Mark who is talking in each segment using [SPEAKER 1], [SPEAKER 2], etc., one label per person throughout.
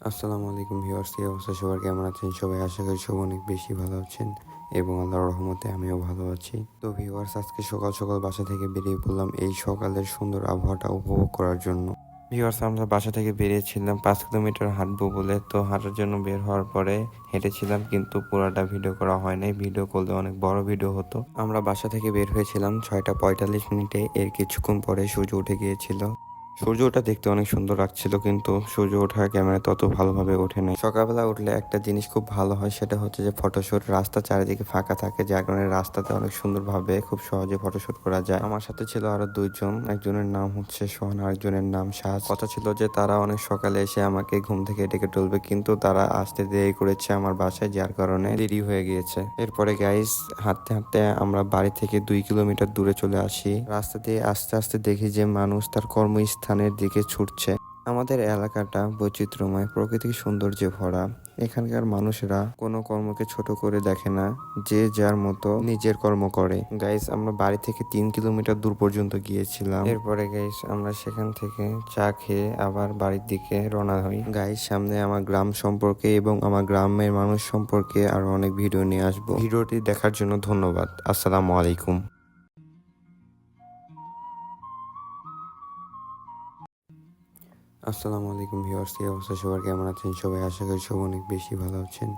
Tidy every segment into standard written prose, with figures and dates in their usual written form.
[SPEAKER 1] আসসালামু আলাইকুম ভিউয়ার্স, কি অবস্থা সবার, কেমন আছেন সবাই? আশা করি সব অনেক বেশি ভালো আছেন এবং আল্লাহর রহমতে আমিও ভালো আছি। তো ভিউয়ার্স, আজকে সকাল সকাল বাসা থেকে বেরিয়ে পড়লাম এই সকালের সুন্দর আবহাওয়াটা উপভোগ করার জন্য। ভিউয়ার্স, আমরা বাসা থেকে বেরিয়েছিলাম 5 কিলোমিটার হাঁটবো বলে। তো হাঁটার জন্য বের হওয়ার পরে হেঁটেছিলাম, কিন্তু পুরাটা ভিডিও করা হয় নাই। ভিডিও করলে অনেক বড় ভিডিও হতো। আমরা বাসা থেকে বের হয়েছিলাম 6টা 45 মিনিটে। এর কিছুক্ষণ পরে সূর্য উঠে গিয়েছিল। সূর্য ওঠা দেখতে অনেক সুন্দর লাগছিল, কিন্তু সূর্য ওঠা ক্যামেরায় তত ভালোভাবে ওঠে নাই। সকালবেলা উঠলে একটা জিনিস খুব ভালো হয়, সেটা হচ্ছে যে ফটোশুট। রাস্তা চারিদিকে ফাঁকা থাকে, যার কারণে রাস্তাতে অনেক সুন্দরভাবে খুব সহজে ফটোশুট করা যায়। আমার সাথে ছিল আরো দুইজন, একজনের নাম হচ্ছে সোহান, আরেকজনের নাম সাজ। কথা ছিল যে তারা অনেক সকালে এসে আমাকে ঘুম থেকে ডেকে তুলবে, কিন্তু তারা আসতে দেরি করেছে আমার বাসায়, যার কারণে দেরি হয়ে গিয়েছে। এরপরে গাইস, হাঁটতে হাঁটতে আমরা বাড়ি থেকে 2 কিলোমিটার দূরে চলে আসি। রাস্তা দিয়ে আস্তে আস্তে দেখি যে মানুষ তার কর্মস্থানের দিকে ছুটছে। আমাদের এলাকাটা বৈচিত্র্যময়, প্রকৃতির সৌন্দর্যে ভরা। এখানকার মানুষেরা কোনো কর্মকে ছোট করে দেখে না, যে যার মতো নিজের কর্ম করে। গাইস, আমরা বাড়ি থেকে 3 কিলোমিটার দূর পর্যন্ত গিয়েছিলাম। এরপরে গাইস, আমরা সেখান থেকে চা খেয়ে আবার বাড়ির দিকে রওনা হই। গাইস, সামনে আমার গ্রাম সম্পর্কে এবং আমার গ্রামের মানুষ সম্পর্কে আরো অনেক ভিডিও নিয়ে আসবো। ভিডিওটি দেখার জন্য ধন্যবাদ। আসসালামু আলাইকুম। আসসালামু আলাইকুম ভিউয়ার্স, কি অবস্থা সবার, কেমন আছেন সবাই? আশা করি সব অনেক বেশি ভালো আছেন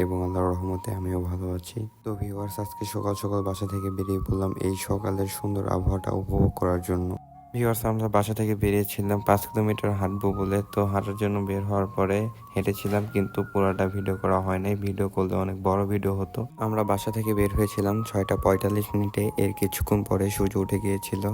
[SPEAKER 1] এবং আল্লাহর রহমতে আমিও ভালো আছি। তো ভিউয়ার্স, আজকে সকাল সকাল বাসা থেকে বেরিয়ে পড়লাম এই সকালের সুন্দর আবহাওয়াটা উপভোগ করার জন্য। ভিউয়ার্স, আমরা বাসা থেকে বেরিয়েছিলাম 5 কিলোমিটার হাঁটবো বলে। তো হাঁটার জন্য বের হওয়ার পরে হেঁটেছিলাম, কিন্তু পুরাটা ভিডিও করা হয় নাই। ভিডিও করলে অনেক বড় ভিডিও হতো। আমরা বাসা থেকে বের হয়েছিলাম 6টা 45 মিনিটে। এর কিছুক্ষণ পরে সূর্য উঠে গিয়েছিল।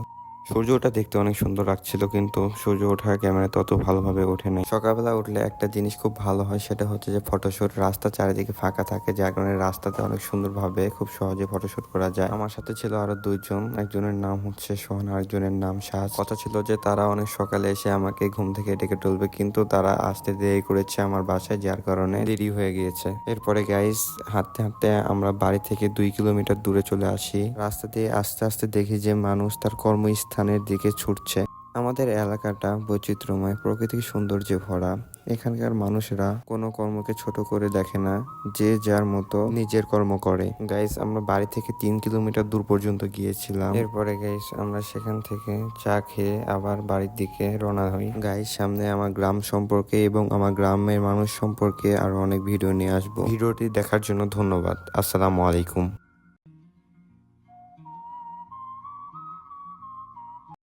[SPEAKER 1] সূর্য ওঠা দেখতে অনেক সুন্দর লাগছিল, কিন্তু সূর্য ওঠা ক্যামেরায় তত ভালোভাবে ওঠে নাই। সকালবেলা উঠলে একটা জিনিস খুব ভালো হয়, সেটা হচ্ছে যে ফটোশুট। রাস্তা চারিদিকে ফাঁকা থাকে, যার কারণে রাস্তাতে অনেক সুন্দরভাবে খুব সহজে ফটোশুট করা যায়। আমার সাথে ছিল আরো দুইজন, একজনের নাম হচ্ছে সোহান, আরেকজনের নাম সাজ। কথা ছিল যে তারা অনেক সকালে এসে আমাকে ঘুম থেকে ডেকে তুলবে, কিন্তু তারা আসতে দেরি করেছে আমার বাসায়, যার কারণে দেরি হয়ে গিয়েছে। এরপরে গাইস, হাঁটতে হাঁটতে আমরা বাড়ি থেকে 2 কিলোমিটার দূরে চলে আসি। রাস্তা দিয়ে আস্তে আস্তে দেখি যে মানুষ তার কর্মস্থানের দিকে ছুটছে। আমাদের এলাকাটা বৈচিত্র্যময়, প্রকৃতির সৌন্দর্যে ভরা। এখানকার মানুষেরা কোনো কর্মকে ছোট করে দেখে না, যে যার মতো নিজের কর্ম করে। গাইস, আমরা বাড়ি থেকে 3 কিলোমিটার দূর পর্যন্ত গিয়েছিলাম। এরপরে গাইস, আমরা সেখান থেকে চা খেয়ে আবার বাড়ির দিকে রওনা হই। গাইস, সামনে আমার গ্রাম সম্পর্কে এবং আমার গ্রামের মানুষ সম্পর্কে আরো অনেক ভিডিও নিয়ে আসবো। ভিডিওটি দেখার জন্য ধন্যবাদ। আসসালামু আলাইকুম।